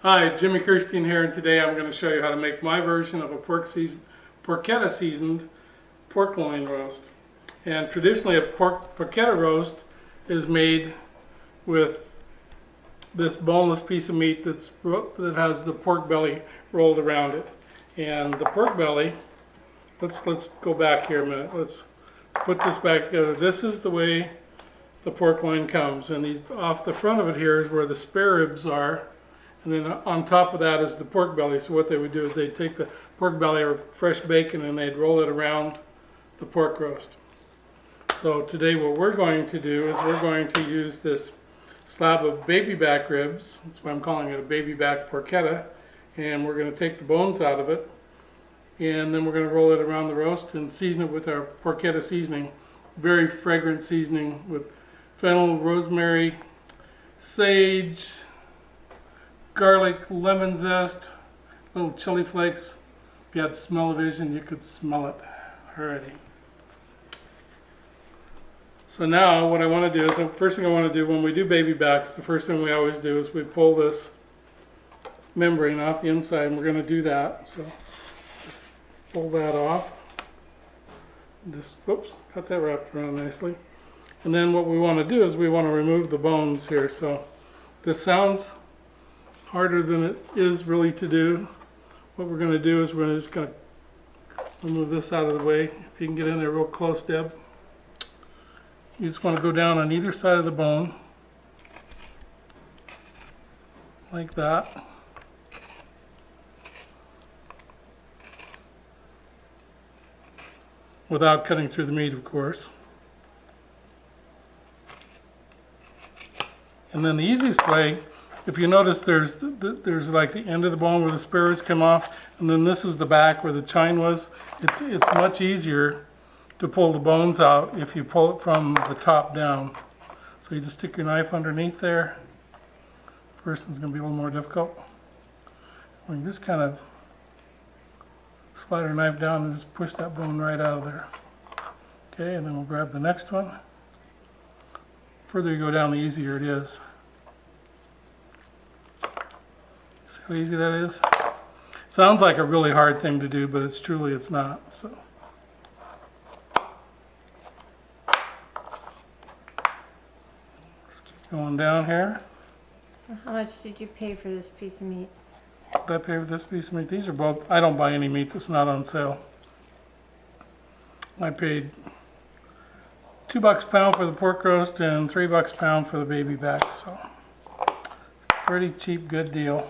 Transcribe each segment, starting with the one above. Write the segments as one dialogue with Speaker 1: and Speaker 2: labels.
Speaker 1: Hi, Jimmy Kerstein here, and today I'm going to show you how to make my version of a porchetta seasoned pork loin roast. And traditionally, a pork porchetta roast is made with this boneless piece of meat that has the pork belly rolled around it. And the pork belly, let's go back here a minute. Let's put this back together. This is the way the pork loin comes, and off the front of it here is where the spare ribs are. And then on top of that is the pork belly. So what they would do is they'd take the pork belly or fresh bacon and they'd roll it around the pork roast. So today what we're going to do is we're going to use this slab of baby back ribs. That's why I'm calling it a baby back porchetta. And we're going to take the bones out of it. And then we're going to roll it around the roast and season it with our porchetta seasoning. Very fragrant seasoning with fennel, rosemary, sage, garlic, lemon zest, little chili flakes. If you had smell-o-vision, you could smell it already. So now what I want to do is, the first thing I want to do when we do baby backs, the first thing we always do is we pull this membrane off the inside, and we're going to do that. So just pull that off. Just, oops, got that wrapped around nicely. And then what we want to do is we want to remove the bones here. So this sounds harder than it is really to do. What we're going to do is we're just going to remove this out of the way. If you can get in there real close, Deb. You just want to go down on either side of the bone, like that. Without cutting through the meat, of course. And then the easiest way, if you notice, there's like the end of the bone where the spare ribs come off, and then this is the back where the chine was. It's much easier to pull the bones out if you pull it from the top down. So you just stick your knife underneath there. First one's going to be a little more difficult. We can just kind of slide our knife down and just push that bone right out of there. Okay, and then we'll grab the next one. The further you go down, the easier it is. See how easy that is? Sounds like a really hard thing to do, but it's not. So just keep going down here.
Speaker 2: So how much did you pay for this piece of meat?
Speaker 1: What did I pay for this piece of meat? These are both, I don't buy any meat that's not on sale. I paid $2 a pound for the pork roast and $3 a pound for the baby back, so pretty cheap, good deal.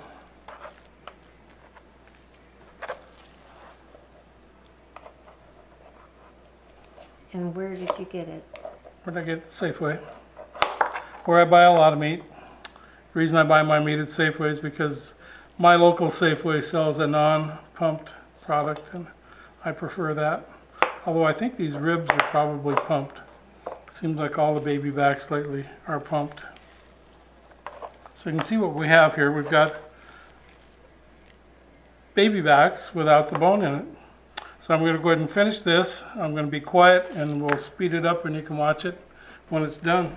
Speaker 2: And where did you get it?
Speaker 1: Where did I get it? Safeway. Where I buy a lot of meat. The reason I buy my meat at Safeway is because my local Safeway sells a non-pumped product, and I prefer that. Although I think these ribs are probably pumped. It seems like all the baby backs lately are pumped. So you can see what we have here. We've got baby backs without the bone in it. So I'm going to go ahead and finish this. I'm going to be quiet and we'll speed it up and you can watch it when it's done.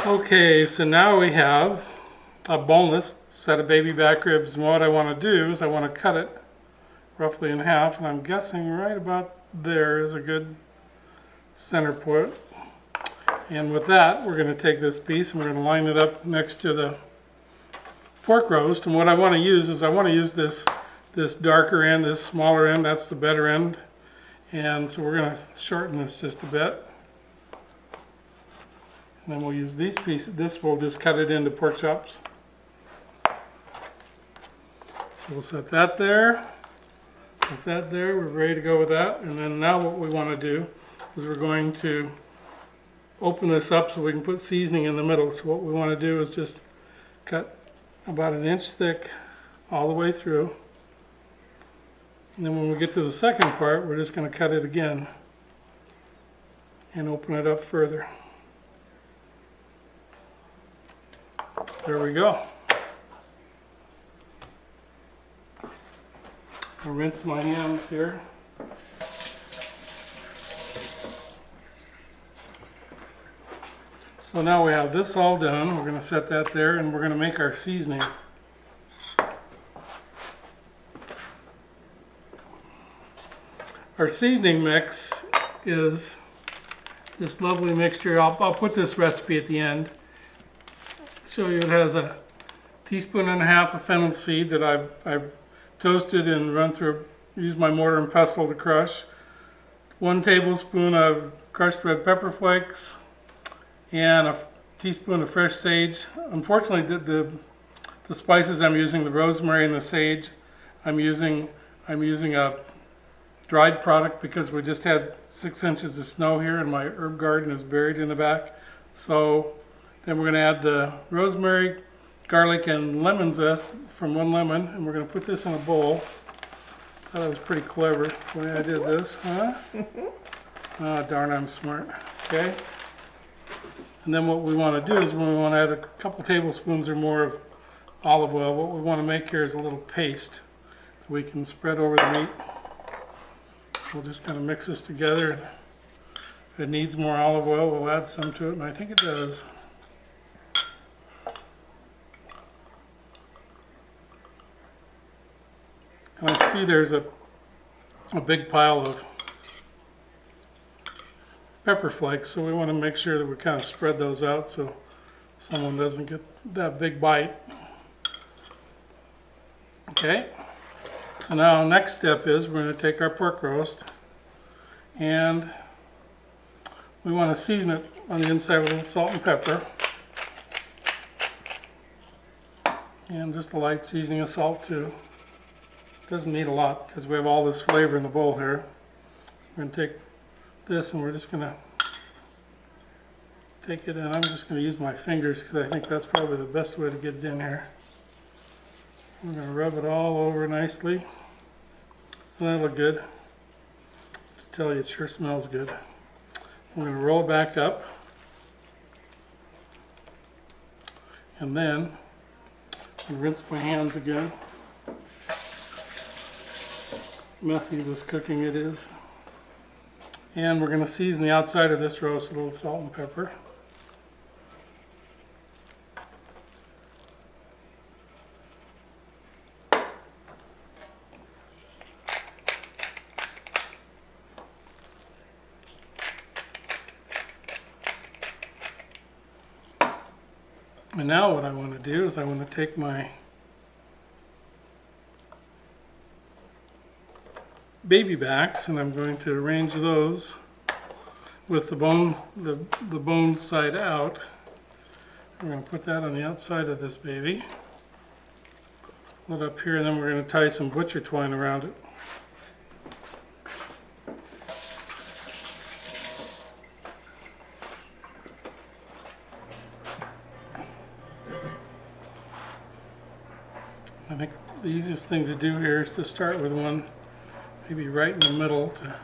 Speaker 1: Okay, so now we have a boneless set of baby back ribs, and what I want to do is I want to cut it roughly in half, and I'm guessing right about there is a good center point. And with that, we're going to take this piece and we're going to line it up next to the pork roast. And what I want to use is I want to use this darker end, this smaller end. That's the better end. And so we're going to shorten this just a bit. And then we'll use these pieces. This we'll just cut it into pork chops. So we'll set that there. Set that there. We're ready to go with that. And then now what we want to do is we're going to open this up so we can put seasoning in the middle. So what we want to do is just cut about 1 inch thick all the way through. And then when we get to the second part, we're just going to cut it again and open it up further. There we go. I'll rinse my hands here. So now we have this all done. We're going to set that there and we're going to make our seasoning. Our seasoning mix is this lovely mixture. I'll put this recipe at the end. Show you it has a 1.5 teaspoons of fennel seed that I've toasted and run through, use my mortar and pestle to crush. 1 tablespoon of crushed red pepper flakes and a teaspoon of fresh sage. Unfortunately, the spices I'm using, the rosemary and the sage, I'm using a dried product because we just had 6 inches of snow here and my herb garden is buried in the back. So then we're going to add the rosemary, garlic, and lemon zest from 1 lemon, and we're going to put this in a bowl. I thought that was pretty clever the way I did this, huh? Oh, darn, I'm smart. Okay. And then what we want to do is we want to add a couple tablespoons or more of olive oil. What we want to make here is a little paste that we can spread over the meat. We'll just kind of mix this together. If it needs more olive oil, we'll add some to it, and I think it does. And I see there's a big pile of pepper flakes, so we want to make sure that we kind of spread those out so someone doesn't get that big bite. Okay, so now next step is we're going to take our pork roast and we want to season it on the inside with a little salt and pepper and just a light seasoning of salt too. Doesn't need a lot because we have all this flavor in the bowl here. We're going to take this and we're just going to take it in. I'm just going to use my fingers because I think that's probably the best way to get it in here. We're going to rub it all over nicely. That'll look good. To tell you, it sure smells good. I'm going to roll it back up. And then I'll rinse my hands again. Messy this cooking it is. And we're going to season the outside of this roast with a little salt and pepper. And now what I want to do is I want to take my baby backs and I'm going to arrange those with the bone side out. I'm going to put that on the outside of this baby. Put it up here and then we're going to tie some butcher twine around it. I think the easiest thing to do here is to start with one maybe right in the middle to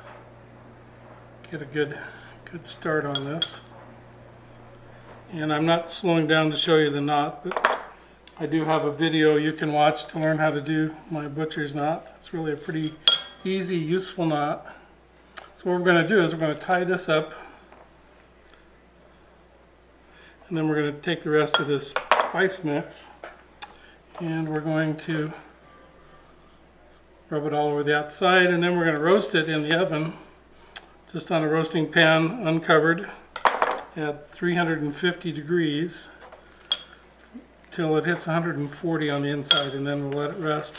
Speaker 1: get a good start on this. And I'm not slowing down to show you the knot, but I do have a video you can watch to learn how to do my butcher's knot. It's really a pretty easy, useful knot. So what we're going to do is we're going to tie this up and then we're going to take the rest of this spice mix and we're going to rub it all over the outside and then we're going to roast it in the oven just on a roasting pan uncovered at 350 degrees till it hits 140 on the inside, and then we'll let it rest.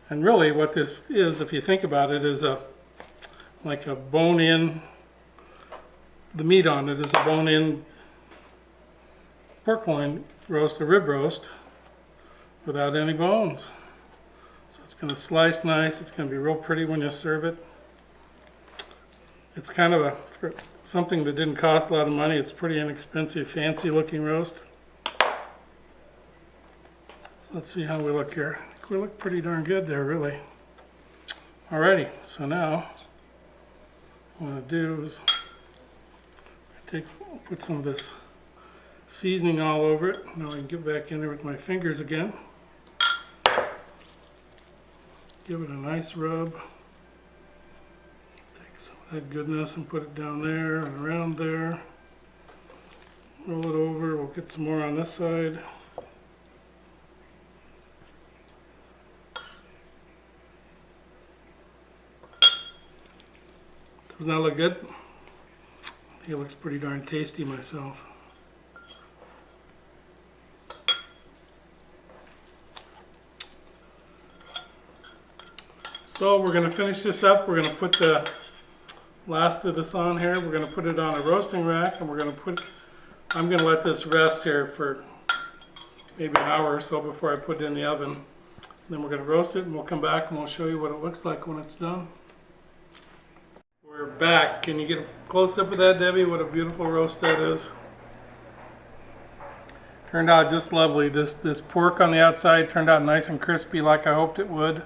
Speaker 1: And really what this is, if you think about it, is like a bone-in, the meat on it is a bone-in pork loin roast, a rib roast, without any bones. So it's going to slice nice, it's going to be real pretty when you serve it. It's kind of something that didn't cost a lot of money. It's pretty inexpensive, fancy looking roast. So let's see how we look here. I think we look pretty darn good there, really. Alrighty, so now what I'm going to do is put some of this seasoning all over it. Now I can get back in there with my fingers again. Give it a nice rub. Take some of that goodness and put it down there and around there. Roll it over. We'll get some more on this side. Doesn't that look good? I think it looks pretty darn tasty myself. So we're going to finish this up. We're going to put the last of this on here. We're going to put it on a roasting rack, and I'm going to let this rest here for maybe an hour or so before I put it in the oven. Then we're going to roast it, and we'll come back and we'll show you what it looks like when it's done. We're back. Can you get a close-up of that, Debbie? What a beautiful roast that is. Turned out just lovely. This pork on the outside turned out nice and crispy like I hoped it would.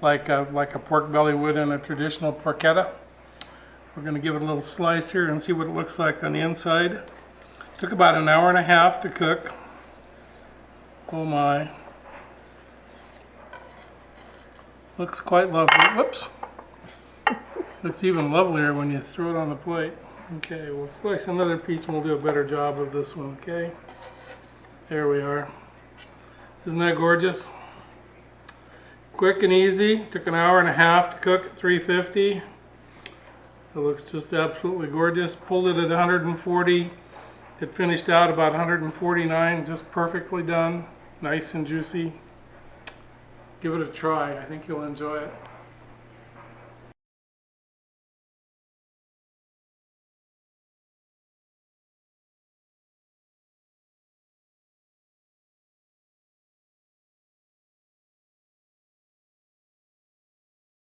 Speaker 1: Like a pork belly would in a traditional porchetta. We're going to give it a little slice here and see what it looks like on the inside. Took about an hour and a half to cook. Oh my. Looks quite lovely. Whoops. Looks even lovelier when you throw it on the plate. Okay, we'll slice another piece and we'll do a better job of this one, okay? There we are. Isn't that gorgeous? Quick and easy. Took an hour and a half to cook at 350. It looks just absolutely gorgeous. Pulled it at 140. It finished out about 149. Just perfectly done. Nice and juicy. Give it a try. I think you'll enjoy it.